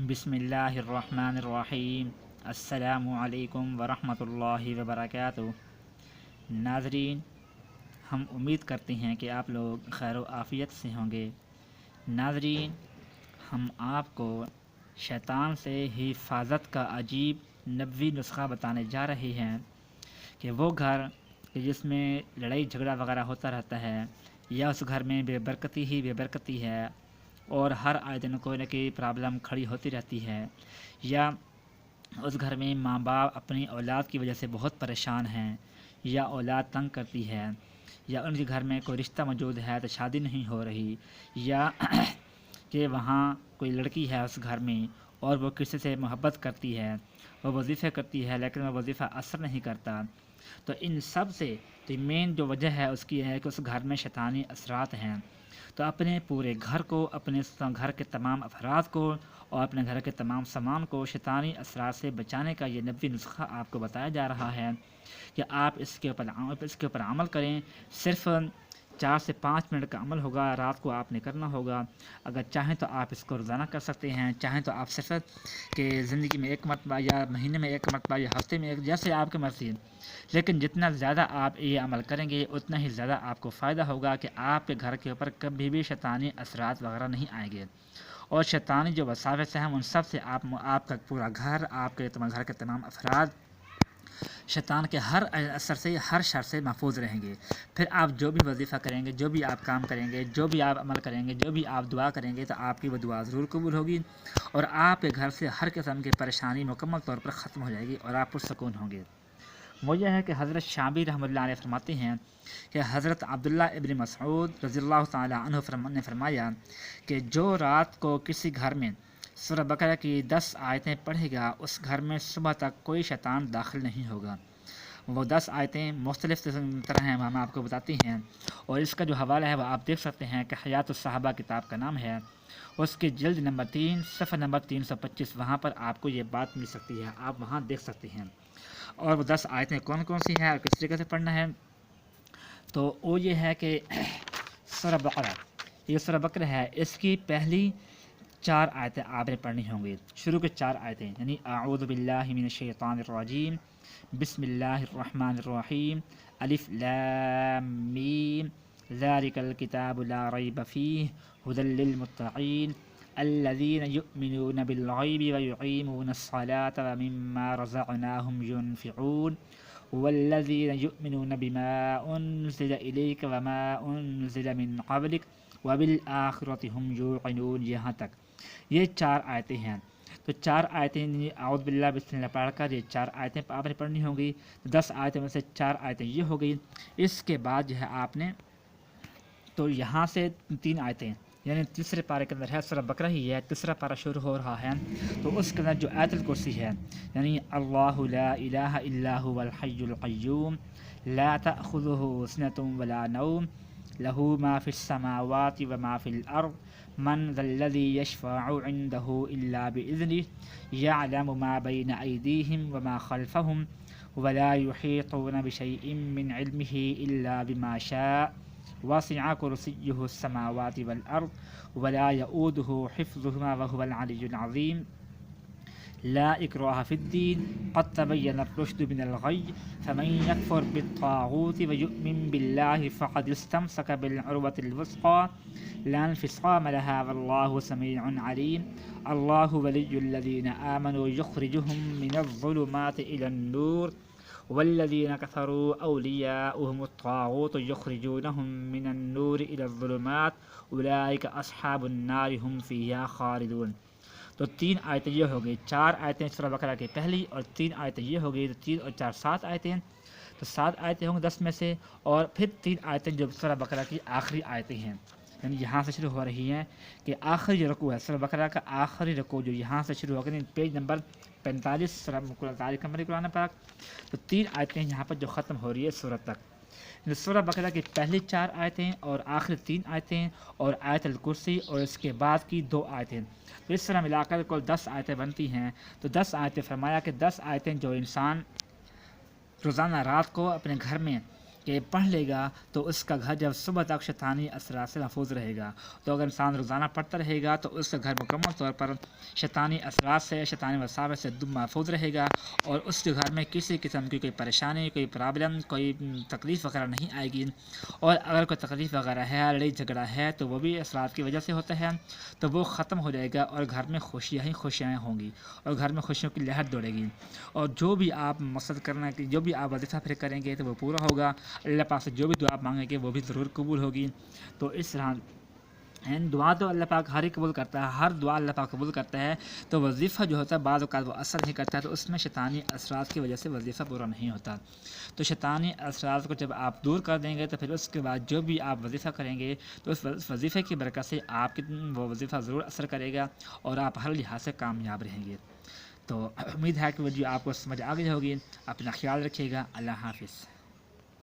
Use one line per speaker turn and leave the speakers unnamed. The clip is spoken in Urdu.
بسم اللہ الرحمن الرحیم۔ السلام علیکم ورحمۃ اللہ وبرکاتہ۔ ناظرین، ہم امید کرتے ہیں کہ آپ لوگ خیر و عافیت سے ہوں گے۔ ناظرین، ہم آپ کو شیطان سے حفاظت کا عجیب نبوی نسخہ بتانے جا رہے ہیں کہ وہ گھر جس میں لڑائی جھگڑا وغیرہ ہوتا رہتا ہے، یا اس گھر میں بے برکتی ہی بے برکتی ہے اور ہر آئے دن کوئی نہ کوئی پرابلم کھڑی ہوتی رہتی ہے، یا اس گھر میں ماں باپ اپنی اولاد کی وجہ سے بہت پریشان ہیں، یا اولاد تنگ کرتی ہے، یا ان کے گھر میں کوئی رشتہ موجود ہے تو شادی نہیں ہو رہی، یا کہ وہاں کوئی لڑکی ہے اس گھر میں اور وہ کسی سے محبت کرتی ہے، وہ وظیفے کرتی ہے لیکن وہ وظیفہ اثر نہیں کرتا، تو ان سب سے تو مین جو وجہ ہے اس کی ہے کہ اس گھر میں شیطانی اثرات ہیں۔ تو اپنے پورے گھر کو، اپنے گھر کے تمام افراد کو اور اپنے گھر کے تمام سامان کو شیطانی اثرات سے بچانے کا یہ نبوی نسخہ آپ کو بتایا جا رہا ہے کہ آپ اس کے اوپر عمل کریں۔ صرف 4 سے 5 منٹ کا عمل ہوگا، رات کو آپ نے کرنا ہوگا۔ اگر چاہیں تو آپ اس کو روزانہ کر سکتے ہیں، چاہیں تو آپ صرف کہ زندگی میں 1 مرتبہ یا مہینے میں 1 مرتبہ یا ہفتے میں جیسے آپ کی مرضی، لیکن جتنا زیادہ آپ یہ عمل کریں گے اتنا ہی زیادہ آپ کو فائدہ ہوگا کہ آپ کے گھر کے اوپر کبھی بھی شیطانی اثرات وغیرہ نہیں آئیں گے، اور شیطانی جو وساوس ہیں ان سب سے آپ کا پورا گھر، آپ کے گھر کے تمام افراد شیطان کے ہر اثر سے، ہر شر سے محفوظ رہیں گے۔ پھر آپ جو بھی وظیفہ کریں گے، جو بھی آپ کام کریں گے، جو بھی آپ عمل کریں گے، جو بھی آپ دعا کریں گے، تو آپ کی وہ دعا ضرور قبول ہوگی اور آپ کے گھر سے ہر قسم کی پریشانی مکمل طور پر ختم ہو جائے گی اور آپ پرسکون ہوں گے۔ وہ یہ ہے کہ حضرت شعبی رحمۃ اللہ علیہ فرماتے ہیں کہ حضرت عبداللہ ابن مسعود رضی اللہ تعالیٰ عنہ نے فرمایا کہ جو رات کو کسی گھر میں سورہ بقرہ کی 10 آیتیں پڑھے گا، اس گھر میں صبح تک کوئی شیطان داخل نہیں ہوگا۔ وہ 10 آیتیں مختلف طرح ہیں، ہم آپ کو بتاتے ہیں، اور اس کا جو حوالہ ہے وہ آپ دیکھ سکتے ہیں کہ حیات الصحابہ کتاب کا نام ہے، اس کی جلد نمبر 3 صفحہ نمبر 325، وہاں پر آپ کو یہ بات مل سکتی ہے، آپ وہاں دیکھ سکتے ہیں۔ اور وہ 10 آیتیں کون کون سی ہیں اور کس طریقے سے پڑھنا ہے، تو وہ یہ ہے کہ سورہ بقرہ، یہ سورہ بقرہ ہے، اس کی پہلی 4 آیتیں آپ نے پڑھنی ہوں گی، شروع کے 4 آیتیں، یعنی اعوذ باللہ من الشیطان الرجیم، بسم اللہ الرحمن الرحیم، الف لام میم، ذالک الکتاب لا ریب فیہ، ھدی للمتقین، الذین یؤمنون بالغیب ویقیمون الصلاة ومما رزقناہم ینفقون، والذین یؤمنون بما انزل الیک وما انزل من قبلک وبالآخرۃ ہم یوقنون، یہاں تک یہ 4 آیتیں ہیں۔ تو 4 آیتیں اعوذ باللہ بسم اللہ پڑھ کر یہ 4 آیتیں آپ نے پڑھنی ہوں گی، 10 آیتوں میں سے 4 آیتیں یہ ہو گئی۔ اس کے بعد جو ہے آپ نے تو یہاں سے 3 آیتیں، یعنی تیسرے پارے کے اندر ہے، سورہ بقرہ ہی ہے، تیسرا پارہ شروع ہو رہا ہے، تو اس کے اندر جو آیت الکرسی ہے، یعنی اللہ لا الہ الا هو الحی القیوم لا تأخذہ سنۃ ولا نوم لہ ما فی السماوات وما فی الارض من ذا الذی یشفع عنده الا بإذنہ یعلم ما بین ایدیہم وما خلفہم ولا یحیطون بشیء من علمہ الا بما شاء وسع کرسیہ السماوات والارض ولا یؤودہ حفظہما وہو العلی العظیم۔ لا اکراہ فی الدین قد تبین الرشد من الغی فمن یکفر بالطاغوت ویؤمن باللہ فقد استمسک بالعروۃ الوثقی لا انفصام لها واللہ سمیع علیم۔ اللہ ولی الذین آمنوا یخرجہم من الظلمات الی النور والذین کفروا اولیاؤہم الطاغوت یخرجونہم من النور الی الظلمات اولئک اصحاب النار ہم فیہا خالدون۔ تو 3 آیتیں یہ ہو گئی، 4 آیتیں سورہ بقرہ کی پہلی اور 3 آیتیں یہ ہو گئی، تو 3 اور 4 7 آیتیں، تو 7 آیتیں ہوں گی 10 میں سے، اور پھر 3 آیتیں جو سورہ بقرہ کی آخری آیتیں ہیں، یعنی یہاں سے شروع ہو رہی ہیں کہ آخری رکوع ہے سورہ بقرہ کا، آخری رکوع جو یہاں سے شروع ہو گئی، پیج نمبر 45 سورہ تاریخ نمبر قرآن پاک، تو 3 آیتیں یہاں پر جو ختم ہو رہی ہے سورت تک، سورہ بقرہ کی پہلی 4 آیتیں اور آخری 3 آیتیں اور آیت الکرسی اور اس کے بعد کی 2 آیتیں، تو اس طرح ملا کر کل 10 آیتیں بنتی ہیں۔ تو 10 آیتیں فرمایا کہ 10 آیتیں جو انسان روزانہ رات کو اپنے گھر میں کہ پڑھ لے گا تو اس کا گھر جب صبح تک شیطانی اثرات سے محفوظ رہے گا۔ تو اگر انسان روزانہ پڑھتا رہے گا تو اس کا گھر مکمل طور پر شیطانی اثرات سے، شیطانی وساوس سے محفوظ رہے گا، اور اس کے گھر میں کسی قسم کی کوئی پریشانی، کوئی پرابلم، کوئی تکلیف وغیرہ نہیں آئے گی۔ اور اگر کوئی تکلیف وغیرہ ہے، لڑائی جھگڑا ہے، تو وہ بھی اثرات کی وجہ سے ہوتا ہے، تو وہ ختم ہو جائے گا، اور گھر میں خوشیاں ہی خوشیاں ہوں گی، اور گھر میں خوشیوں کی لہر دوڑے گی، اور جو بھی آپ مقصد کرنا کہ جو بھی آپ وظیفہ پھر کریں گے تو وہ پورا ہوگا۔ اللہ پاک سے جو بھی دعا مانگیں گے وہ بھی ضرور قبول ہوگی۔ تو اس طرح دعا تو اللہ پاک ہر ہی قبول کرتا ہے، ہر دعا اللہ پاک قبول کرتا ہے۔ تو وظیفہ جو ہوتا ہے بعض اوقات وہ اثر نہیں کرتا ہے، تو اس میں شیطانی اثرات کی وجہ سے وظیفہ پورا نہیں ہوتا۔ تو شیطانی اثرات کو جب آپ دور کر دیں گے تو پھر اس کے بعد جو بھی آپ وظیفہ کریں گے تو اس وظیفے کی برکت سے آپ کی وہ وظیفہ ضرور اثر کرے گا، اور آپ ہر لحاظ سے کامیاب رہیں گے۔ تو امید ہے کہ وہ جو آپ کو سمجھ آ گئی ہوگی۔ اپنا خیال رکھیے گا۔ اللہ حافظ۔